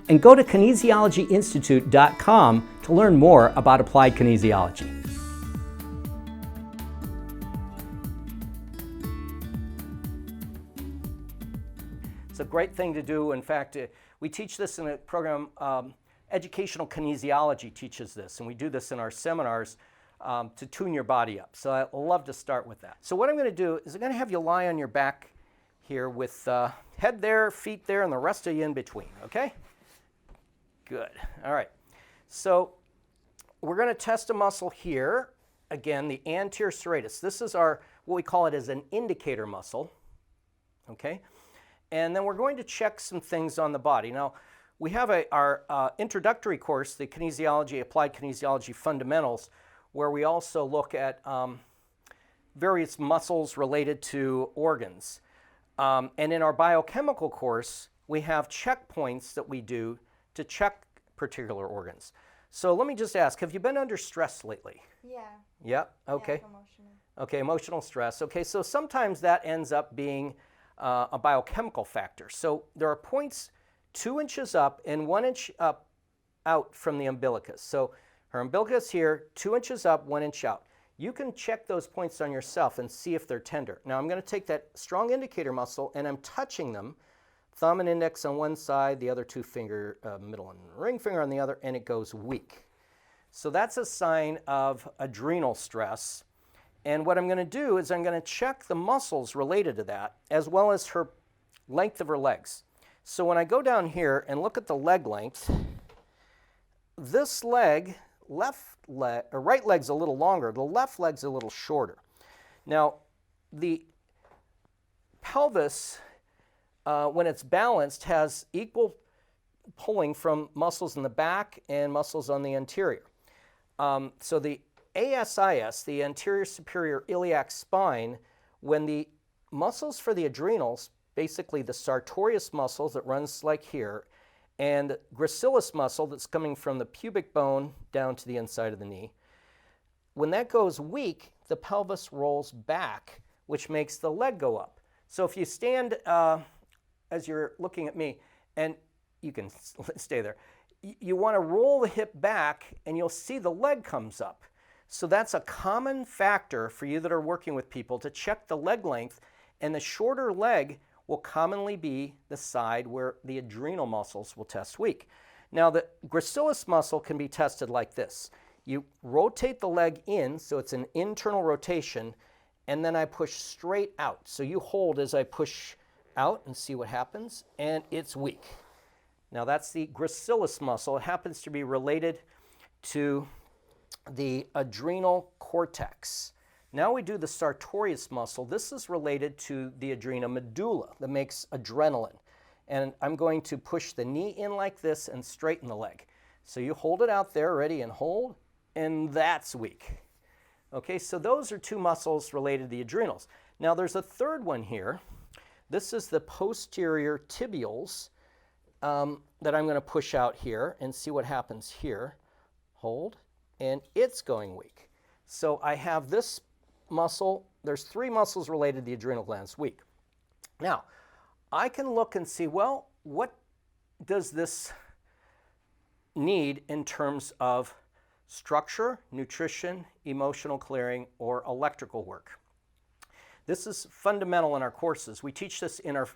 And go to kinesiologyinstitute.com to learn more about applied kinesiology. It's a great thing to do. In fact, we teach this in a program, Educational Kinesiology teaches this, and we do this in our seminars to tune your body up. So I love to start with that. So what I'm going to do is I'm going to have you lie on your back here with head there, feet there, and the rest of you in between, okay? Good. All right. So we're going to test a muscle here. Again, the anterior serratus. This is our, what we call it as an indicator muscle, okay? And then we're going to check some things on the body. Now, we have our introductory course, the Kinesiology, Applied Kinesiology Fundamentals, where we also look at various muscles related to organs. And in our biochemical course, we have checkpoints that we do to check particular organs. So let me just ask, have you been under stress lately? Yeah. Yeah? Okay. Yeah, emotional. Okay, emotional stress. Okay, so sometimes that ends up being a biochemical factor. So there are points 2 inches up and 1 inch up out from the umbilicus. So her umbilicus here, 2 inches up, 1 inch out. You can check those points on yourself and see if they're tender. Now I'm going to take that strong indicator muscle and I'm touching them, thumb and index on one side, the other two finger, middle and ring finger on the other, and it goes weak. So that's a sign of adrenal stress. And what I'm going to do is I'm going to check the muscles related to that, as well as her length of her legs. So when I go down here and look at the leg length, this leg, right leg's a little longer, the left leg's a little shorter. Now, the pelvis, when it's balanced, has equal pulling from muscles in the back and muscles on the anterior. So the ASIS, the anterior superior iliac spine, when the muscles for the adrenals, basically the Sartorius muscle that runs like here, and Gracilis muscle that's coming from the pubic bone down to the inside of the knee, when that goes weak, the pelvis rolls back, which makes the leg go up. So if you stand as you're looking at me, and you can stay there, you want to roll the hip back and you'll see the leg comes up. So that's a common factor for you that are working with people to check the leg length, and the shorter leg will commonly be the side where the adrenal muscles will test weak. Now the gracilis muscle can be tested like this. You rotate the leg in, so it's an internal rotation, and then I push straight out. So you hold as I push out and see what happens, and it's weak. Now that's the gracilis muscle. It happens to be related to the adrenal cortex. Now we do the Sartorius muscle. This is related to the adrenal medulla that makes adrenaline. And I'm going to push the knee in like this and straighten the leg. So you hold it out there, ready, and hold, and that's weak. Okay, so those are two muscles related to the adrenals. Now there's a third one here. This is the posterior tibials that I'm going to push out here and see what happens here. Hold, and it's going weak. So I have this muscle, there's 3 muscles related to the adrenal glands weak. Now, I can look and see, well, what does this need in terms of structure, nutrition, emotional clearing, or electrical work? This is fundamental in our courses. We teach this in our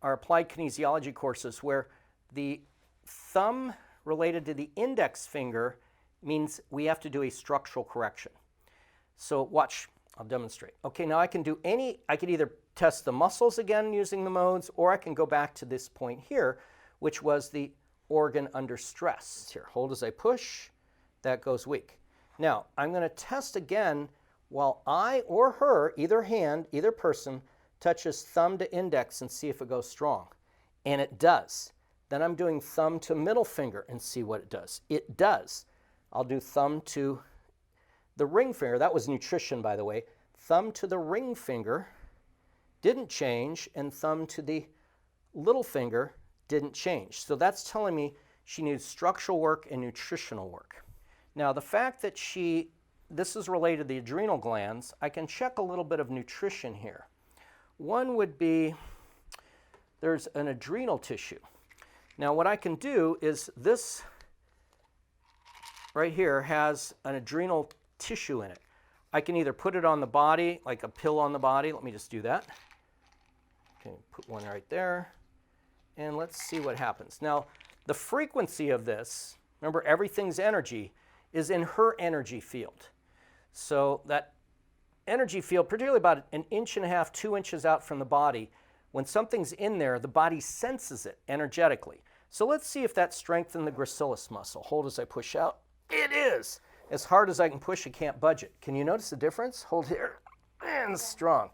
applied kinesiology courses, where the thumb related to the index finger means we have to do a structural correction. So watch, I'll demonstrate. Okay, now I can either test the muscles again using the modes, or I can go back to this point here, which was the organ under stress. Here, hold as I push, that goes weak. Now, I'm going to test again while I or her, either hand, either person, touches thumb to index and see if it goes strong. And it does. Then I'm doing thumb to middle finger and see what it does. It does. I'll do thumb to the ring finger. That was nutrition, by the way. Thumb to the ring finger didn't change, and thumb to the little finger didn't change. So that's telling me she needs structural work and nutritional work. Now, the fact that this is related to the adrenal glands, I can check a little bit of nutrition here. One would be, there's an adrenal tissue. Now what I can do is this right here has an adrenal tissue in it. I can either put it on the body, like a pill on the body. Let me just do that. Okay, put one right there. And let's see what happens. Now, the frequency of this, remember everything's energy, is in her energy field. So that energy field, particularly about 1.5 inches, 2 inches out from the body, when something's in there, the body senses it energetically. So let's see if that strengthened the gracilis muscle. Hold as I push out. It is. As hard as I can push, I can't budge it. Can you notice the difference? Hold here, and strong.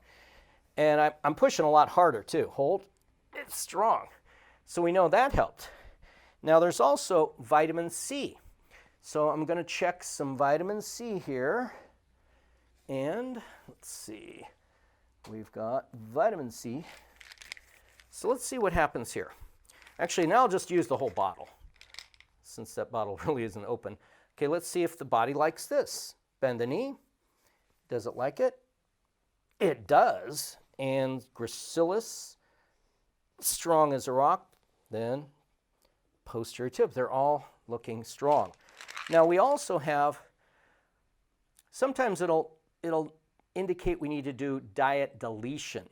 And I'm pushing a lot harder too. Hold, it's strong. So we know that helped. Now there's also vitamin C. So I'm going to check some vitamin C here. And let's see, we've got vitamin C. So let's see what happens here. Actually, now I'll just use the whole bottle, since that bottle really isn't open. Okay, let's see if the body likes this. Bend the knee. Does it like it? It does. And gracilis, strong as a rock. Then posterior tib. They're all looking strong. Now we also have, sometimes it'll indicate we need to do diet deletion.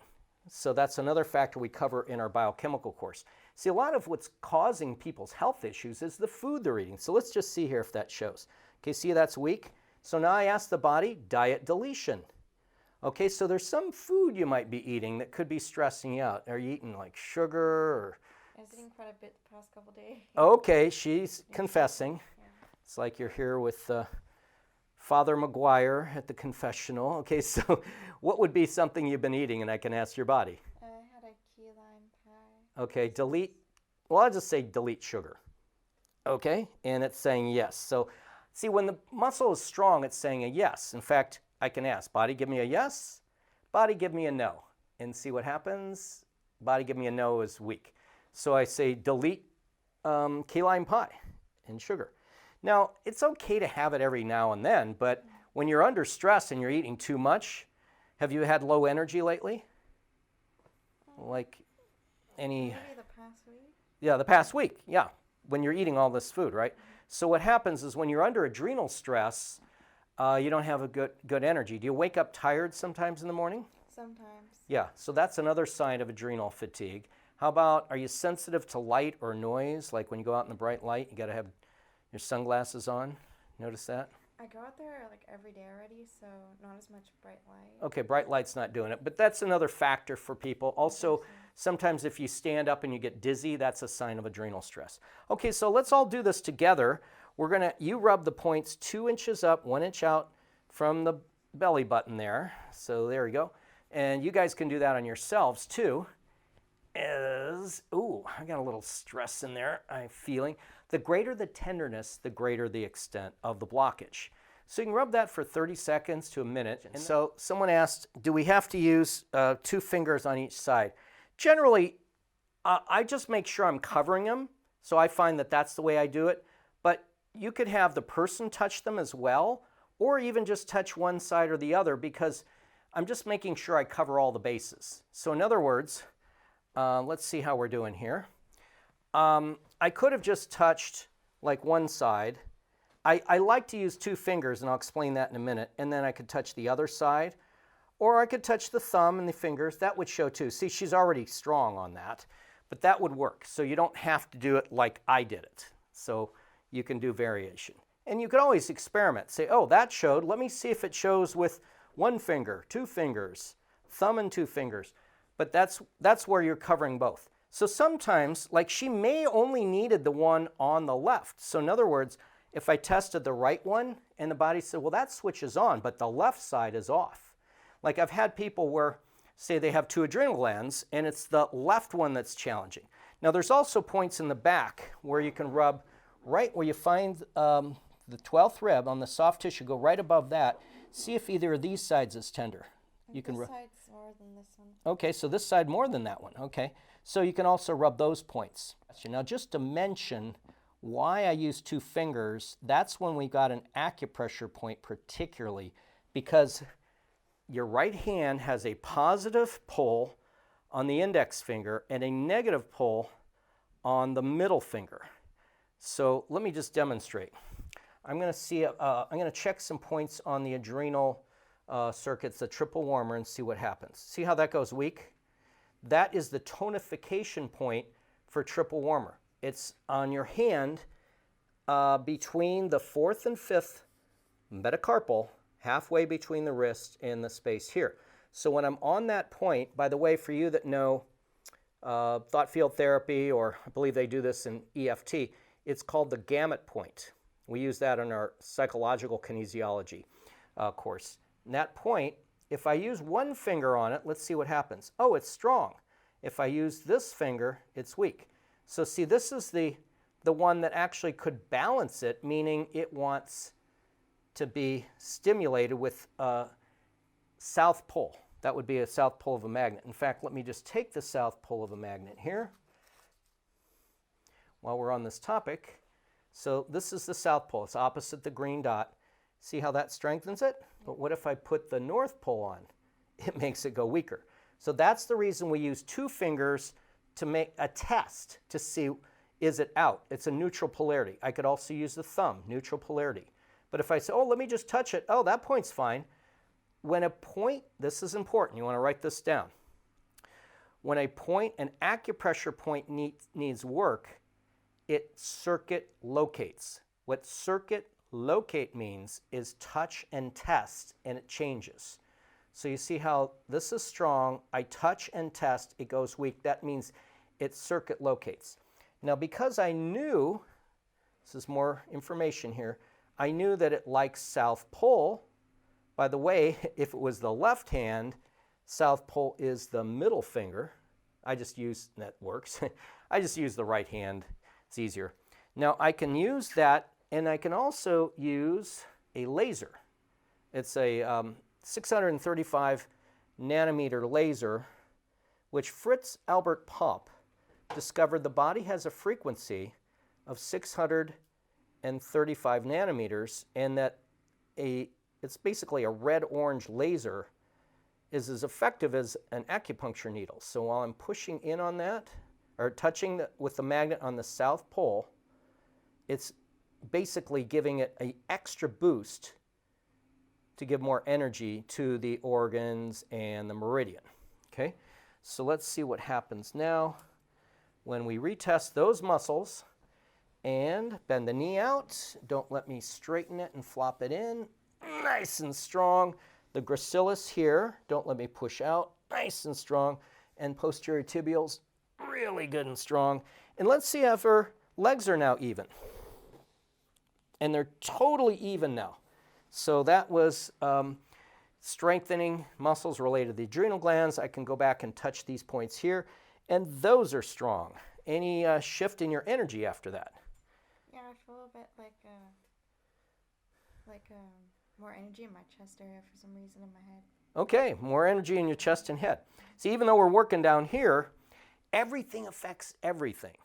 So that's another factor we cover in our biochemical course. See, a lot of what's causing people's health issues is the food they're eating. So let's just see here if that shows. Okay, see that's weak? So now I ask the body, diet deletion. Okay, so there's some food you might be eating that could be stressing you out. Are you eating like sugar or? I was eating quite a bit the past couple days. Okay, she's confessing. Yeah. It's like you're here with Father McGuire at the confessional. Okay, so what would be something you've been eating, and I can ask your body? I had a key lime pie. Okay, delete, well, I'll just say delete sugar. Okay, and it's saying yes. So see, when the muscle is strong, it's saying a yes. In fact, I can ask, body, give me a yes. Body, give me a no. And see what happens. Body, give me a no is weak. So I say delete key lime pie and sugar. Now, it's okay to have it every now and then, but when you're under stress and you're eating too much, have you had low energy lately? Like any? Maybe the past week. Yeah, the past week, yeah, when you're eating all this food, right? So what happens is when you're under adrenal stress, you don't have a good energy. Do you wake up tired sometimes in the morning? Sometimes. Yeah, so that's another sign of adrenal fatigue. How about, are you sensitive to light or noise? Like when you go out in the bright light, you got to have your sunglasses on. Notice that? I go out there like every day already, so not as much bright light. Okay, bright light's not doing it, but that's another factor for people. Also, sometimes if you stand up and you get dizzy, that's a sign of adrenal stress. Okay, so let's all do this together. You rub the points 2 inches up, 1 inch out from the belly button there. So there you go. And you guys can do that on yourselves too. Ooh, I got a little stress in there, I'm feeling. The greater the tenderness, the greater the extent of the blockage. So you can rub that for 30 seconds to a minute. And so someone asked, do we have to use 2 fingers on each side? Generally, I just make sure I'm covering them. So I find that that's the way I do it. But you could have the person touch them as well, or even just touch one side or the other, because I'm just making sure I cover all the bases. So in other words, let's see how we're doing here. I could have just touched like one side. I like to use 2 fingers, and I'll explain that in a minute, and then I could touch the other side. Or I could touch the thumb and the fingers. That would show too. See, she's already strong on that, but that would work. So you don't have to do it like I did it. So you can do variation. And you can always experiment. Say, oh, that showed. Let me see if it shows with 1 finger, 2 fingers, thumb and 2 fingers. But that's where you're covering both. So sometimes, like she may only needed the one on the left. So in other words, if I tested the right one and the body said, well, that switch is on, but the left side is off. Like I've had people where, say they have 2 adrenal glands and it's the left one that's challenging. Now there's also points in the back where you can rub right where you find the 12th rib on the soft tissue, go right above that. See if either of these sides is tender. You can this side's more than this one. Okay, so this side more than that one. Okay, so you can also rub those points. Now just to mention why I use 2 fingers, that's when we got an acupressure point particularly, because your right hand has a positive pull on the index finger and a negative pull on the middle finger. So let me just demonstrate. I'm going to see. I'm going to check some points on the adrenal circuits, the triple warmer, and see what happens. See how that goes weak? That is the tonification point for triple warmer. It's on your hand between the 4th and 5th metacarpal, halfway between the wrist and the space here. So when I'm on that point, by the way, for you that know thought field therapy, or I believe they do this in EFT, it's called the Gamut Point. We use that in our psychological kinesiology course. And that point, if I use one finger on it, let's see what happens. Oh, it's strong. If I use this finger, it's weak. So see, this is the one that actually could balance it, meaning it wants to be stimulated with a south pole. That would be a south pole of a magnet. In fact, let me just take the south pole of a magnet here while we're on this topic. So this is the south pole. It's opposite the green dot. See how that strengthens it? But what if I put the north pole on? It makes it go weaker. So that's the reason we use 2 fingers to make a test to see, is it out? It's a neutral polarity. I could also use the thumb, neutral polarity. But if I say, oh, let me just touch it, oh, that point's fine. When a point, this is important, you want to write this down. When a point, an acupressure point needs work, it circuit locates. What circuit locate means is touch and test, and it changes. So you see how this is strong, I touch and test, it goes weak. That means it circuit locates. Now because I knew, this is more information here, I knew that it likes south pole. By the way, if it was the left hand, south pole is the middle finger. I just use, that works. I just use the right hand, it's easier. Now I can use that, and I can also use a laser. It's a 635 nanometer laser, which Fritz Albert Popp discovered the body has a frequency of 635 nanometers, and that it's basically a red-orange laser is as effective as an acupuncture needle. So while I'm pushing in on that, or touching with the magnet on the south pole, it's basically giving it an extra boost to give more energy to the organs and the meridian. Okay, so let's see what happens now when we retest those muscles. And bend the knee out. Don't let me straighten it and flop it in. Nice and strong. The gracilis here, don't let me push out. Nice and strong. And posterior tibials, really good and strong. And let's see if her legs are now even. And they're totally even now. So that was strengthening muscles related to the adrenal glands. I can go back and touch these points here. And those are strong. Any shift in your energy after that? Yeah, I feel a bit like more energy in my chest area for some reason in my head. Okay, more energy in your chest and head. See, even though we're working down here, everything affects everything.